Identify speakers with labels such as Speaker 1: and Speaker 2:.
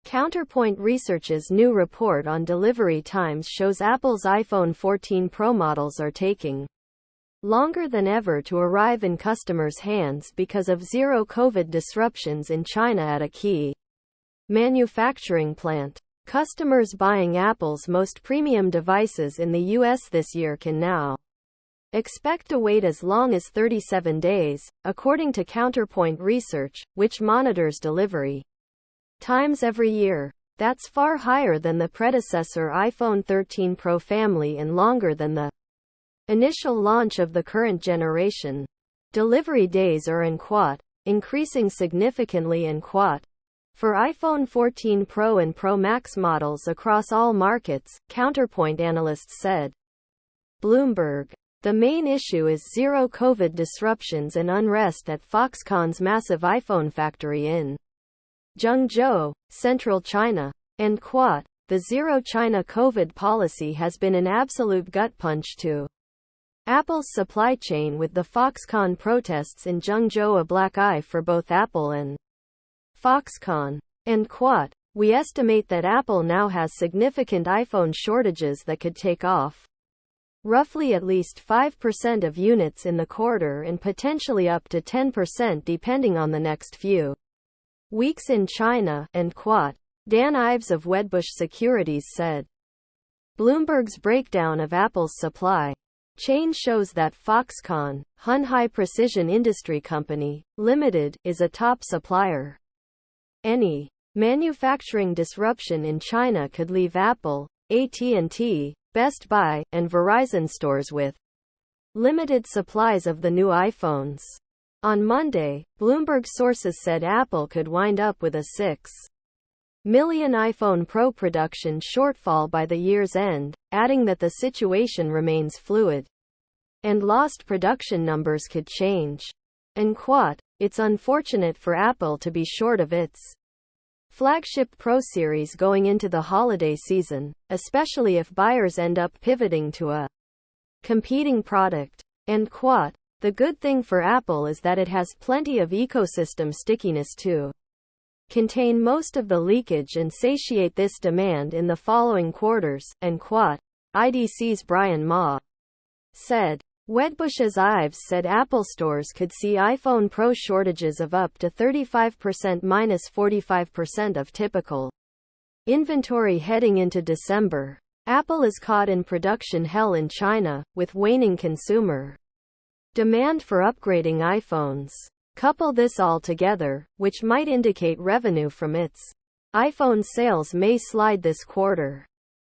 Speaker 1: Counterpoint Research's new report on delivery times shows Apple's iPhone 14 Pro models are taking longer than ever to arrive in customers' hands because of zero-COVID disruptions in China at a key manufacturing plant. Customers buying Apple's most premium devices in the US this year can now expect a wait as long as 37 days, according to Counterpoint Research, which monitors delivery times every year. That's far higher than the predecessor iPhone 13 Pro family and longer than the initial launch of the current generation. Delivery days are in quad, increasing significantly in quad for iPhone 14 Pro and Pro Max models across all markets, Counterpoint analysts said. Bloomberg. The main issue is zero-COVID disruptions and unrest at Foxconn's massive iPhone factory in Zhengzhou, central China. And quote, the zero-China COVID policy has been an absolute gut punch to Apple's supply chain, with the Foxconn protests in Zhengzhou a black eye for both Apple and Foxconn. And quote, we estimate that Apple now has significant iPhone shortages that could take off roughly at least 5% of units in the quarter and potentially up to 10% depending on the next few weeks in China, and quote, Dan Ives of Wedbush Securities said. Bloomberg's breakdown of Apple's supply chain shows that Foxconn, Hun High Precision Industry Company, Limited, is a top supplier. Any manufacturing disruption in China could leave Apple, AT&T, Best Buy, and Verizon stores with limited supplies of the new iPhones. On Monday, Bloomberg sources said Apple could wind up with a 6 million iPhone Pro production shortfall by the year's end, adding that the situation remains fluid and lost production numbers could change. And quote, it's unfortunate for Apple to be short of its flagship Pro series going into the holiday season, especially if buyers end up pivoting to a competing product. End quote. The good thing for Apple is that it has plenty of ecosystem stickiness to contain most of the leakage and satiate this demand in the following quarters, end quote. IDC's Brian Ma said. Wedbush's Ives said Apple stores could see iPhone Pro shortages of up to 35% minus 45% of typical inventory heading into December. Apple is caught in production hell in China, with waning consumer demand for upgrading iPhones. Couple this all together, which might indicate revenue from its iPhone sales may slide this quarter.